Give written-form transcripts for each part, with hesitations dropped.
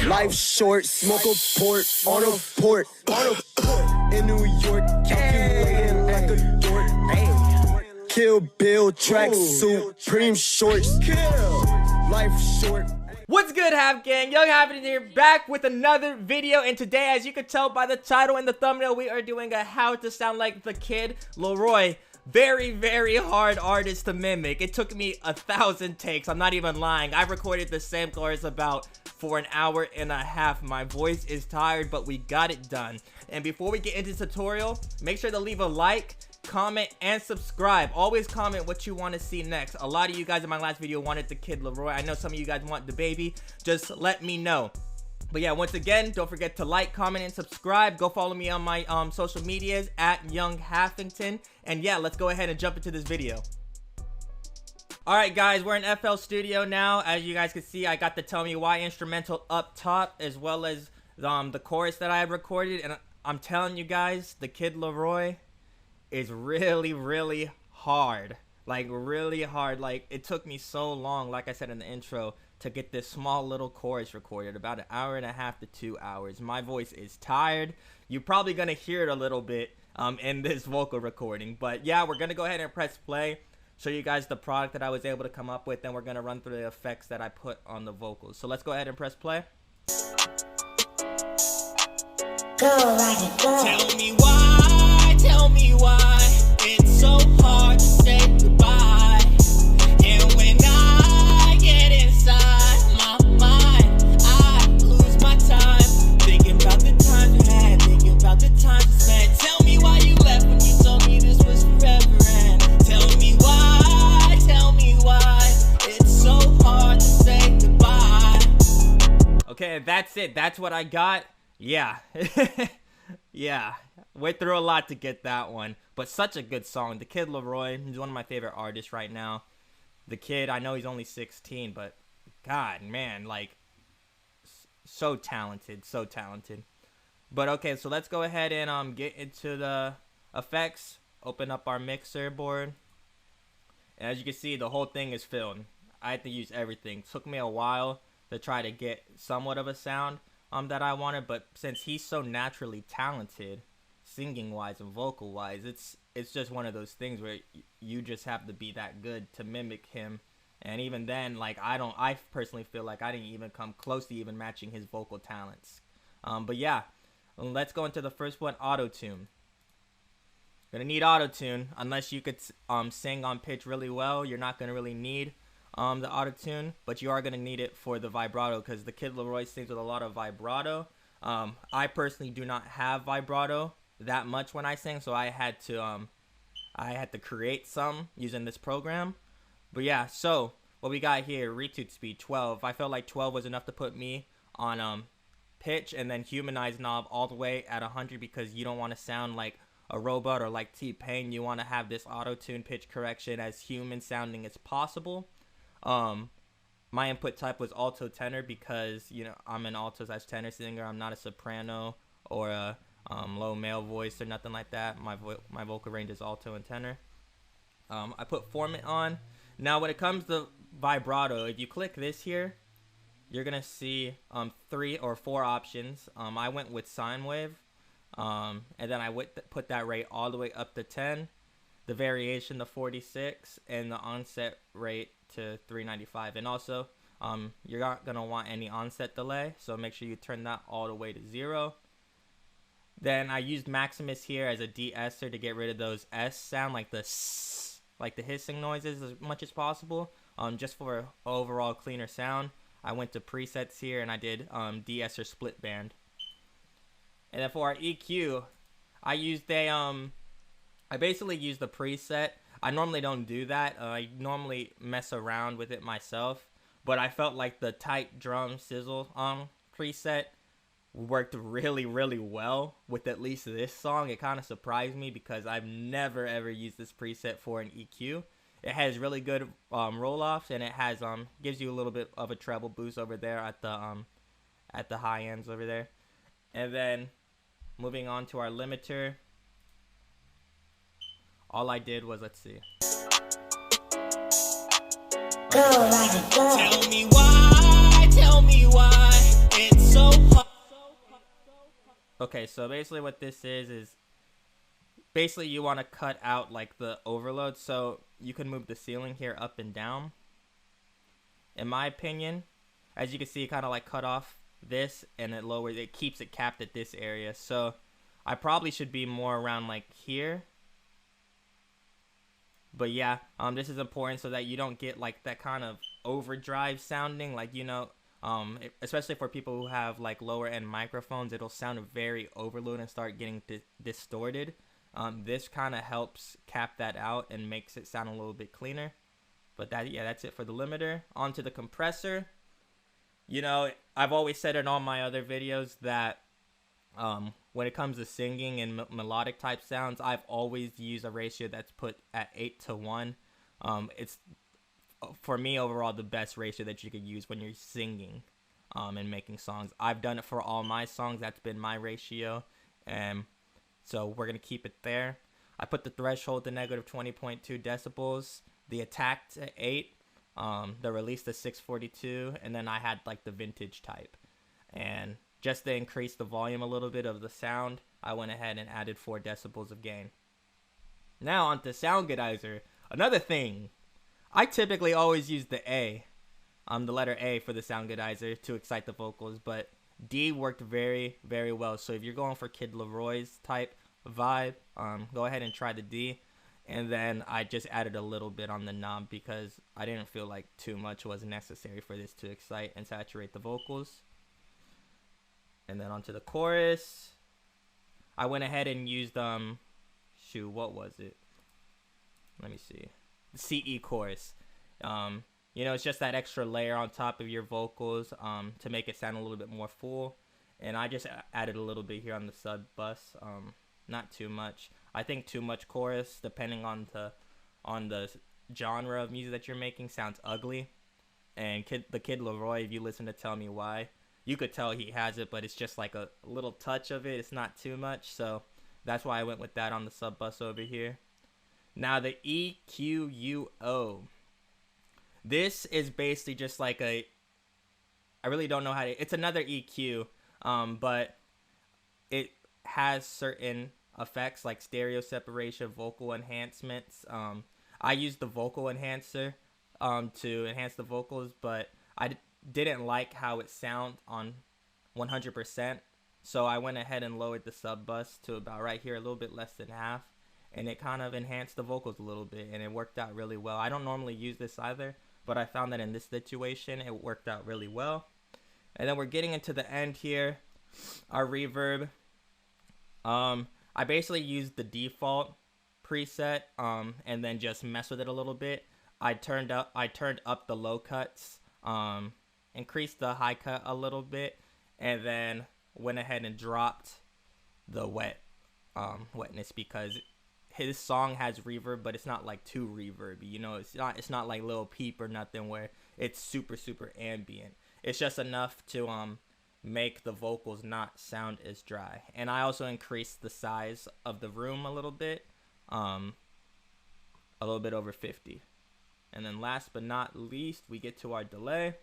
Life short, smoke a port on a port. In New York, calculating like a dork. Kill Bill, track suit, Supreme shorts. Life short. What's good, Half Gang? YoungHalfington here, back with another video, and today, as you can tell by the title and the thumbnail, we are doing a how to sound like the kid Laroi. Very, very hard artist to mimic. It took me 1,000 takes. I'm not even lying. I recorded the same chorus for an hour and a half. My voice is tired, but we got it done. And before we get into the tutorial, make sure to leave a like, comment, and subscribe. Always comment what you want to see next. A lot of you guys in my last video wanted the kid Laroi. I know some of you guys want the baby. Just let me know. But yeah, once again, don't forget to like, comment, and subscribe. Go follow me on my social medias at YoungHalfington. And yeah, let's go ahead and jump into this video. Alright guys, we're in FL Studio now. As you guys can see, I got the Tell Me Why instrumental up top, as well as the chorus that I had recorded. And I'm telling you guys, the kid Laroi is really, really hard. Like, really hard. Like, it took me so long, like I said in the intro, to get this small little chorus recorded. About an hour and a half to 2 hours. My voice is tired. You're probably gonna hear it a little bit in this vocal recording. But yeah, we're gonna go ahead and press play, show you guys the product that I was able to come up with, and we're gonna run through the effects that I put on the vocals. So let's go ahead and press play. Go, Rocket, go. Tell me why it's so hard to say goodbye. And when I get inside my mind, I lose my time thinking about the times you had, thinking about the times you spent. Tell me why you left when you told me this was forever. And tell me why it's so hard to say goodbye. Okay, that's it. That's what I got. Yeah. Yeah. Went through a lot to get that one, but such a good song. The kid Laroi, he's one of my favorite artists right now. The kid, I know he's only 16, but God, man, like, so talented, so talented. But okay, so let's go ahead and get into the effects. Open up our mixer board, and as you can see, the whole thing is filled. I had to use everything. Took me a while to try to get somewhat of a sound that I wanted, but since he's so naturally talented, singing wise and vocal wise, it's just one of those things where you just have to be that good to mimic him. And even then, like, I personally feel like I didn't even come close to even matching his vocal talents. But yeah, let's go into the first one, auto-tune. Gonna need auto-tune. Unless you could sing on pitch really well, you're not gonna really need the auto-tune, but you are gonna need it for the vibrato, because the kid Laroi sings with a lot of vibrato. I personally do not have vibrato that much when I sing, so I had to create some using this program. But yeah, so what we got here, retune speed 12. I felt like 12 was enough to put me on pitch, and then humanize knob all the way at 100, because you don't want to sound like a robot or like T-Pain. You want to have this auto-tune pitch correction as human sounding as possible. My input type was alto tenor, because, you know, I'm an alto/tenor singer. I'm not a soprano or a low male voice or nothing like that. My vocal range is alto and tenor. I put formant on. Now when it comes to vibrato, if you click this here, you're gonna see 3 or 4 options. I went with sine wave, and then I put that rate all the way up to 10, the variation to 46, and the onset rate to 395. And also you're not gonna want any onset delay, so make sure you turn that all the way to 0. Then I used Maximus here as a de-esser to get rid of those S sound, like the S, like the hissing noises, as much as possible. Just for an overall cleaner sound, I went to presets here and I did de-esser split band. And then for our EQ, I used I basically used the preset. I normally don't do that. I normally mess around with it myself, but I felt like the tight drum sizzle preset worked really, really well with at least this song. It kind of surprised me, because I've never ever used this preset for an EQ. It has really good roll-offs, and it has gives you a little bit of a treble boost over there at the high ends over there. And then moving on to our limiter, all I did was, let's see. Go, Rocket, go. Tell me why it's so Okay, so basically what this is basically you want to cut out like the overload, so you can move the ceiling here up and down. In my opinion, as you can see, kind of like cut off this and it lowers, it keeps it capped at this area. So I probably should be more around like here. But yeah, this is important so that you don't get like that kind of overdrive sounding, like, you know, especially for people who have like lower end microphones, it'll sound very overload and start getting distorted. This kind of helps cap that out and makes it sound a little bit cleaner. But that's it for the limiter. On to the compressor. You know, I've always said in all my other videos that when it comes to singing and melodic type sounds, I've always used a ratio that's put at 8:1. It's, for me, overall the best ratio that you could use when you're singing and making songs. I've done it for all my songs. That's been my ratio. So we're going to keep it there. I put the threshold to negative 20.2 decibels. The attack to 8. The release to 642. And then I had like the vintage type. And just to increase the volume a little bit of the sound, I went ahead and added 4 decibels of gain. Now on to Soundgoodizer. Another thing. I typically always use the A. The letter A for the Soundgoodizer to excite the vocals. But D worked very, very well. So if you're going for Kid Laroi's type vibe, go ahead and try the D. And then I just added a little bit on the knob because I didn't feel like too much was necessary for this to excite and saturate the vocals. And then onto the chorus. I went ahead and used, what was it? Let me see. The CE chorus. You know, it's just that extra layer on top of your vocals to make it sound a little bit more full. And I just added a little bit here on the sub bus. Not too much. I think too much chorus, depending on the genre of music that you're making, sounds ugly. And the Kid Laroi, if you listen to Tell Me Why, you could tell he has it, but it's just like a little touch of it. It's not too much, so that's why I went with that on the sub bus over here. Now the EQUO. This is basically just like I really don't know how to, it's another EQ, but it has certain effects like stereo separation, vocal enhancements. I used the vocal enhancer to enhance the vocals, but I didn't like how it sounded on 100%, so I went ahead and lowered the sub bus to about right here, a little bit less than half, and it kind of enhanced the vocals a little bit, and it worked out really well. I don't normally use this either, but I found that in this situation it worked out really well. And then we're getting into the end here, our reverb. I basically used the default preset and then just mess with it a little bit. I turned up the low cuts, increased the high cut a little bit, and then went ahead and dropped the wetness because his song has reverb, but it's not like too reverby. You know, it's not like Lil Peep or nothing where it's super ambient. It's just enough to make the vocals not sound as dry. And I also increased the size of the room a little bit over 50. And then last but not least, we get to our delay.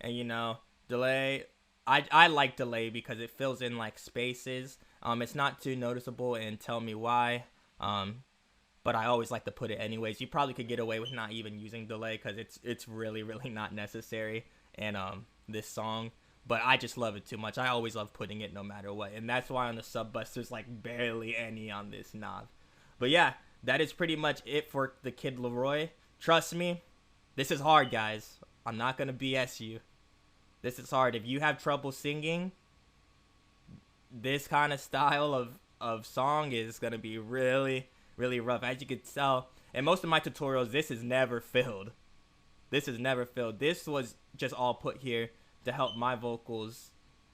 And you know, delay, I like delay because it fills in like spaces. It's not too noticeable in Tell Me Why, but I always like to put it anyways. You probably could get away with not even using delay because it's really not necessary in this song, but I just love it too much. I always love putting it no matter what, and that's why on the sub bus there's like barely any on this knob. But yeah, that is pretty much it for the Kid Laroi. Trust me, this is hard, guys. I'm not gonna BS you. This is hard. If you have trouble singing, this kind of style of song is gonna be really rough. As you can tell, in most of my tutorials, this is never filled. This was just all put here to help my vocals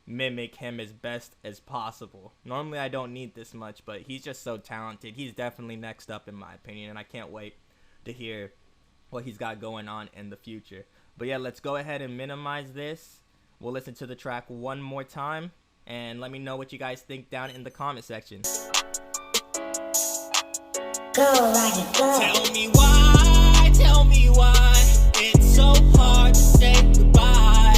mimic him as best as possible. Normally I don't need this much, but he's just so talented. He's definitely next up in my opinion, and I can't wait to hear what he's got going on in the future. But yeah, let's go ahead and minimize this. We'll listen to the track one more time, and let me know what you guys think down in the comment section. Go, Roger, go. Tell me why it's so hard to say goodbye.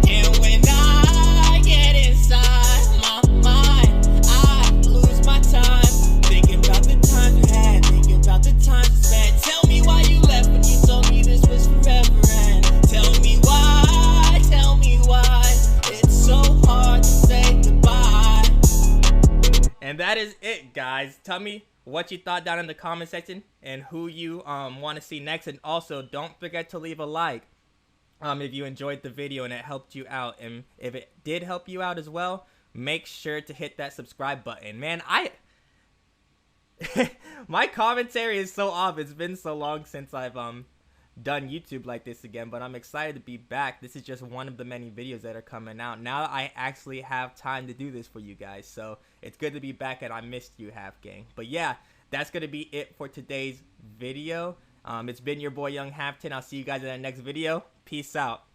And when I get inside it, guys. Tell me what you thought down in the comment section and who you want to see next. And also, don't forget to leave a like if you enjoyed the video and it helped you out. And if it did help you out as well, make sure to hit that subscribe button. Man, my commentary is so off. It's been so long since I've done YouTube like this again, but I'm excited to be back. This is just one of the many videos that are coming out. Now I actually have time to do this for you guys, so it's good to be back, and I missed you, Half Gang. But yeah, that's gonna be it for today's video. It's been your boy YoungHalfington. I'll see you guys in the next video. Peace out.